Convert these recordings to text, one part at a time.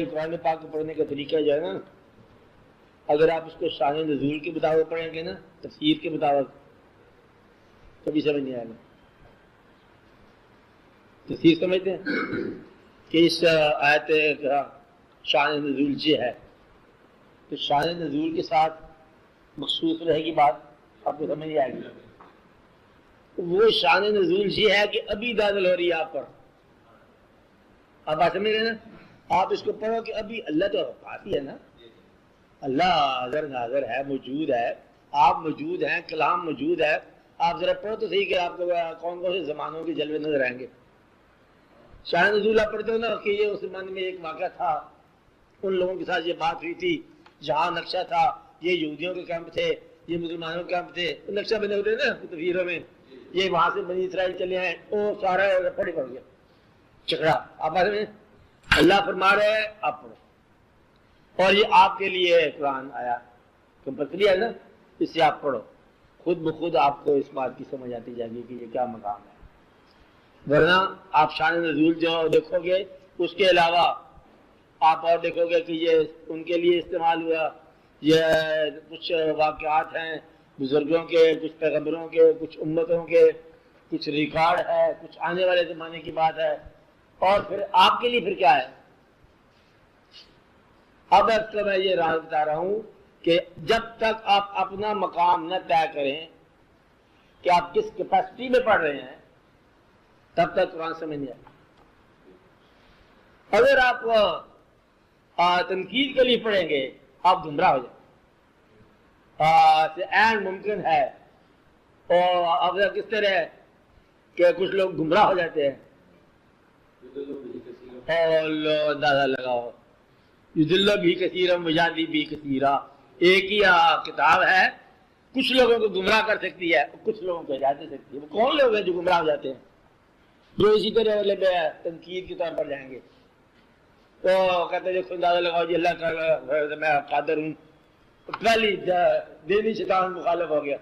قرآن پاک کو پڑھنے کا طریقہ جو ہے نا، اگر آپ اس کو شان نزول کے مطابق پڑھیں گے نا، تفسیر کے مطابق، کبھی سمجھ نہیں آئے گا۔ تفسیر سمجھتے ہیں کہ اس آیت کا شان نزول یہ ہے، تو شان نزول کے ساتھ مخصوص رہے گی بات، آپ کو سمجھ نہیں آئے گی۔ وہ شان نزول یہ ہے کہ ابھی نازل ہو رہی ہے آپ پر، آپ بات سمجھ رہے ہیں نا؟ آپ اس کو پڑھو کہ ابھی اللہ تو کافی ہے نا، اللہ حاضر ناظر ہے، موجود ہے، آپ موجود ہیں، کلام موجود ہے۔ آپ ذرا پڑھو تو صحیح کہ آپ کو کون کون سے زمانوں کے جلوے نظر آئیں گے۔ شان نزول آپ پڑھتے ہو نا کہ یہ اس زمانے میں ایک واقعہ تھا، ان لوگوں کے ساتھ یہ بات ہوئی تھی، جہاں نقشہ تھا، یہ یہودیوں کے کیمپ تھے، یہ مسلمانوں کے کیمپ تھے، نقشہ بنے ہوتے نا تفسیروں میں، یہ وہاں سے بنی اسرائیل چلے ہیں، وہ سارا پڑھ گیا چکڑا۔ آپ اللہ فرما رہے ہیں آپ پڑھو، اور یہ آپ کے لیے قرآن آیا کمپلسری ہے نا، اس سے آپ پڑھو، خود بخود آپ کو اس بات کی سمجھ آتی جائے گی کہ یہ کیا مقام ہے۔ ورنہ آپ شان نزول جو دیکھو گے، اس کے علاوہ آپ اور دیکھو گے کہ یہ ان کے لیے استعمال ہوا، یہ کچھ واقعات ہیں بزرگوں کے، کچھ پیغمبروں کے، کچھ امتوں کے، کچھ ریکارڈ ہے، کچھ آنے والے زمانے کی بات ہے، اور پھر آپ کے لیے پھر کیا ہے۔ اب میں یہ راز بتا رہا ہوں کہ جب تک آپ اپنا مقام نہ طے کریں کہ آپ کس کیپیسٹی میں پڑھ رہے ہیں، تب تک قرآن سمجھ نہیں آئے۔ اگر آپ تنقید کے لیے پڑھیں گے، آپ گمراہ ہو جائیں۔ این ممکن ہے، اور اب کس طرح ہے کہ کچھ لوگ گمراہ ہو جاتے ہیں، اندازہ لگاؤ، یضل بھی کثیرا ویہدی بھی کثیرا، ایک ہی کتاب ہے، کچھ لوگوں کو گمراہ کر سکتی ہے، کچھ لوگوں کو ہدایت دے سکتی ہے۔ وہ کون لوگ ہیں جو گمراہ ہو جاتے ہیں؟ جو اسی طرح تنقید کے طور پر جائیں گے تو کہتے ہیں دیکھو اندازہ لگاؤ جی اللہ کا میں قادر ہوں، پہلی دینی شیطان مخالف ہو گیا،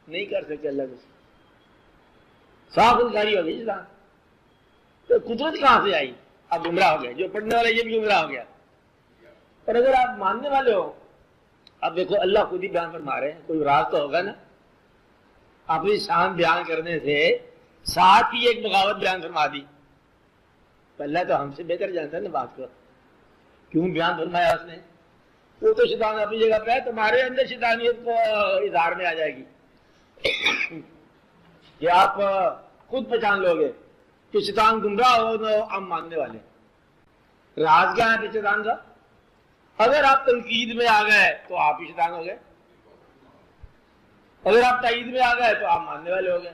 نہیں کر سکتے اللہ کو، صاف انکاری ہو گئی شیطان، تو قدرت کہاں سے آئی؟ آپ گمراہ ہو گئے، جو پڑھنے والا یہ بھی گمراہ ہو گیا۔ اور اگر آپ ماننے والے ہو، اب دیکھو اللہ خود ہی بیان فرما رہے ہیں، کوئی راز تو ہوگا نا، اپنی شان بیان کرنے سے ساتھ ہی ایک بغاوت بیان فرما دی، اللہ تو ہم سے بہتر جانتا ہے نا بات کو، کیوں بیان فرمایا اس نے؟ وہ تو شیطان اپنی جگہ پہ ہے، تمہارے اندر شیطانیت کو اظہار میں آ جائے گی کہ آپ خود پہچان لو گے کہ شیطان گمراہ ہو نہ ہم ماننے والے۔ راز کیا ہے پھر شیطان کا؟ اگر آپ تنقید میں آ گئے تو آپ ہی شیطان ہو گئے، اگر آپ تائید میں آ گئے تو آپ ماننے والے ہو گئے۔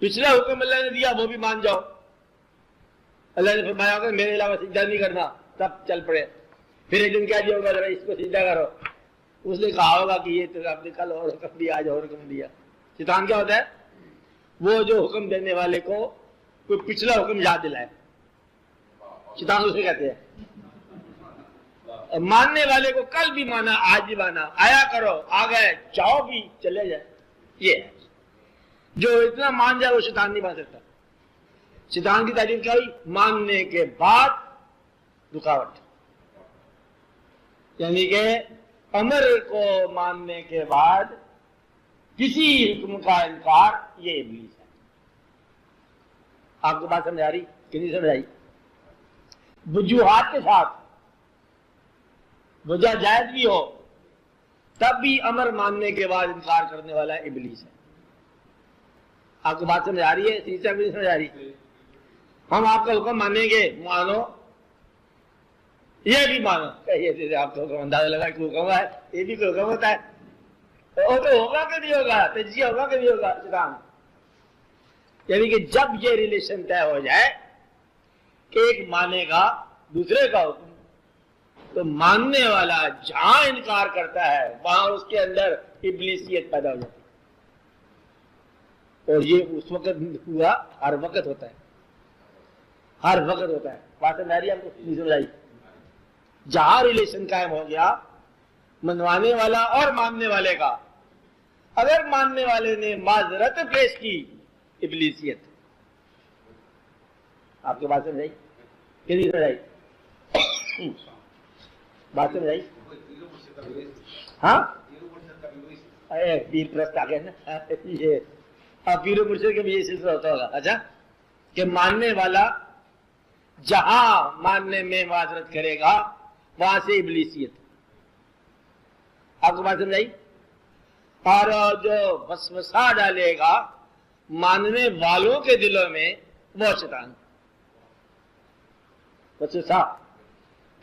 پچھلا حکم اللہ نے دیا وہ بھی مان جاؤ، اللہ نے فرمایا ہوگا میرے علاوہ سجدہ نہیں کرنا، تب چل پڑے۔ پھر ایک دن کیا دیا ہوگا ذرا اس کو سجدہ کرو، اس نے کہا ہوگا کہ یہ تو آپ نے کل اور حکم دیا، آج اور حکم دیا۔ شیطان کیا ہوتا ہے؟ وہ جو حکم دینے والے کو کوئی پچھلا حکم یاد دلائے، شیطان اسے کہتے ہیں۔ ماننے والے کو کل بھی مانا، آج بھی مانا، آیا کرو، آ گئے، جاؤ بھی، چلے جائے، یہ ہے۔ جو اتنا مان جائے وہ شیطان نہیں مان سکتا۔ شیطان کی تعریف کیا ہوئی؟ ماننے کے بعد رکاوٹ، یعنی کہ امر کو ماننے کے بعد کسی حکم کا انکار، یہ ابلیس ہے۔ آپ کو بات سمجھ آ رہی کہ نہیں سمجھ آئی؟ وجوہات کے ساتھ، وجہ جائز بھی ہو تب بھی امر ماننے کے بعد انکار کرنے والا ابلیس ہے۔ آپ کو بات سمجھ آ رہی ہے؟ سیسا بھی نہیں سمجھ آ رہی؟ ہم آپ کا حکم مانیں گے، مانو، یہ بھی مانو، جیسے آپ کو اندازہ لگا کہ حکم ہے، یہ بھی کوئی حکم ہوتا ہے، وہ تو ہوگا کہ نہیں ہوگا، تجزیہ ہوگا کہ نہیں ہوگا شیطان۔ یعنی کہ جب یہ ریلیشن طے ہو جائے کہ ایک مانے گا دوسرے کا حکم، تو ماننے والا جہاں انکار کرتا ہے وہاں اس کے اندر ابلیسیت پیدا ہو جاتی ہے۔ اور یہ اس وقت ہوا، ہر وقت ہوتا ہے، ہر وقت ہوتا ہے۔ بات سمجھ آ رہی ہے آپ کو؟ نہیں سمجھ آئی؟ جہاں ریلیشن قائم ہو گیا منوانے والا اور ماننے والے کا، اگر ماننے والے نے معذرت پیش کی، ابلیسیت۔ آپ کے بات سمجھ آئی کہ نہیں سمجھ آئی؟ بات سمجھ آئی؟ ہاں پیر پرست آ گئے نا یہ پیر و مرشد کے بھی یہ سلسلہ ہوتا ہوگا. اچھا کہ ماننے والا جہاں ماننے میں معذرت کرے گا وہاں سے ابلیسیت. آپ کو بات سمجھ آئی؟ اور جو وسوسہ ڈالے گا ماننے والوں کے دلوں میں وہ شیطان. وسوسہ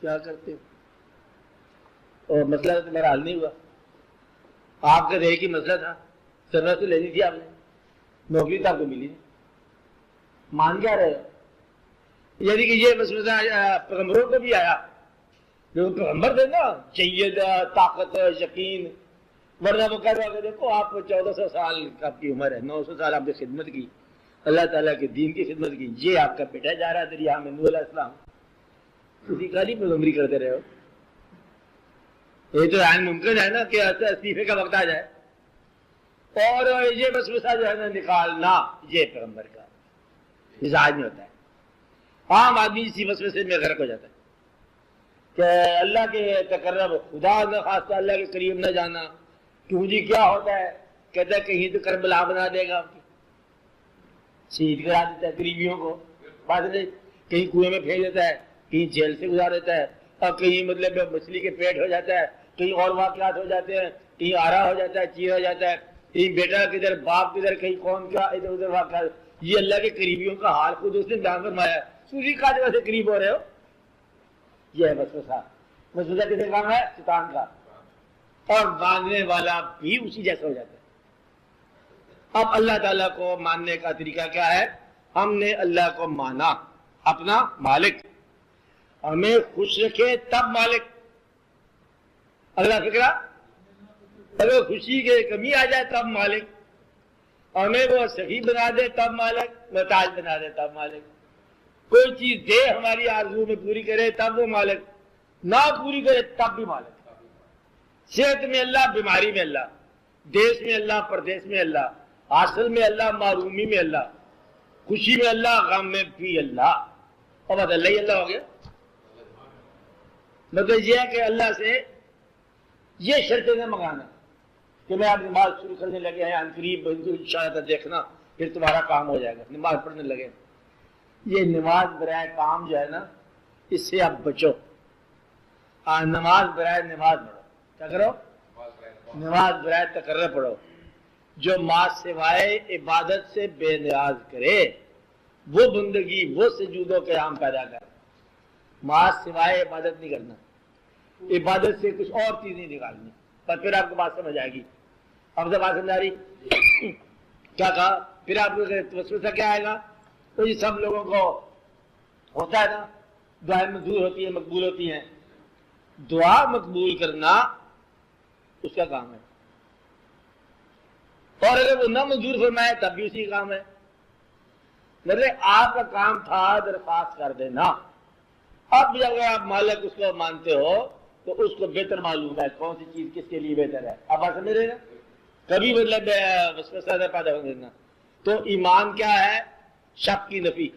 کیا کرتے ہو؟ اور مسئلہ تو میرا حل نہیں ہوا. آپ کا ایک ہی مسئلہ تھا, سروس تو لینی تھی آپ نے, نوکری تو آپ کو ملی نہیں, مان کیا رہے ہو؟ یعنی کہ یہ مسئلہ پیغمبروں کو بھی آیا, جو پیغمبر تھے نا, جید طاقت یقین, ورنہ وہ کہہ رہا کہ دیکھو آپ 1400 سال آپ کی عمر ہے, 900 سال آپ نے خدمت کی, اللہ تعالیٰ کے دین کی خدمت کی, یہ آپ کا بیٹا جا رہا ہے دریا میں نوح علیہ السلام, اسی کا نہیں پیغمبری کرتے رہے ہو. یہ تو عین ممکن ہے نا کہ استعفے کا وقت آ جائے, اور یہ وسوسہ جو ہے نا نکالنا, یہ پیغمبر کا مزاج میں ہوتا ہے. عام آدمی اسی وسوسے میں غرق ہو جاتا ہے کہ اللہ کے تقرب, خدا نہ خاصہ اللہ کے قریب نہ جانا. کیوں جی کیا ہوتا ہے؟ کہتا ہے کہیں تو کربلا بنا دے گا, شہید کرا دیتا ہے قریبیوں کو, بات نہیں, کہیں کنویں میں پھینک دیتا ہے, کہیں جیل سے گزار دیتا ہے, اور کہیں مطلب مچھلی کے پیٹ ہو جاتا ہے, کہیں اور واقعات ہو جاتے ہیں, کہیں آرا ہو جاتا ہے, چیر ہو جاتا ہے, کہیں بیٹا کدھر باپ کدھر, کہیں کون کیا ادھر ادھر واقعات. یہ اللہ کے قریبیوں کا حال خود اس نے بیان فرمایا. سوری کا جو سے قریب ہو رہے ہو, یہ ہے وسوسہ. وسوسہ کسی کام ہے؟ شیطان کا. اور ماننے والا بھی اسی جیسا ہو جاتا ہے. اب اللہ تعالیٰ کو ماننے کا طریقہ کیا ہے؟ ہم نے اللہ کو مانا اپنا مالک, ہمیں خوش رکھے تب مالک. اللہ فکرہ اگر خوشی کے کمی آ جائے تب مالک, ہمیں وہ سخی بنا دے تب مالک, محتاج بنا دے تب مالک. کوئی چیز دے ہماری آرزو میں پوری کرے تب وہ مالک, نہ پوری کرے تب بھی مالک. صحت میں اللہ, بیماری میں اللہ, دیش میں اللہ, پردیش میں اللہ, حاصل میں اللہ, معرومی میں اللہ, خوشی میں اللہ, غم میں بھی اللہ. اور بات اللہ ہی اللہ ہو گیا. مطلب یہ ہے کہ اللہ سے یہ شرطیں نہ منگانا کہ میں آپ نماز شروع کرنے لگے ہیں ان قریب انشاءاللہ دیکھنا پھر تمہارا کام ہو جائے گا, نماز پڑھنے لگے. یہ نماز برائے کام جو ہے نا, اس سے آپ بچو. نماز برائے نماز پڑھو. کیا کرو؟ نماز برائے تقرر پڑھو. جو ماں سوائے عبادت سے بے نیاز کرے وہ بندگی, وہ سجود و قیام پیدا کر. ماں سوائے عبادت نہیں کرنا, عبادت سے کچھ اور چیز نہیں نکالنی, پر پھر آپ کو بات سمجھ آئے گی. اب سے بات سمجھ آ رہی؟ کیا کہا پھر آپ کو وسوسہ کیا آئے گا؟ تو یہ سب لوگوں کو ہوتا ہے نا, دعائیں منظور ہوتی ہیں, مقبول ہوتی ہیں. دعا مقبول کرنا اس کا کام ہے, اور اگر وہ نہ منظور فرمائے تب بھی اسی کا کام ہے. مطلب آپ کا کام تھا درخواست کر دینا. اب اگر آپ مالک اس کو مانتے ہو تو اس کو بہتر معلوم ہے کون سی چیز کس کے لیے بہتر ہے. آپ بات سمجھ رہے نا, کبھی مطلب وسوسہ پیدا ہو دینا. تو ایمان کیا ہے؟ شک کی نفی.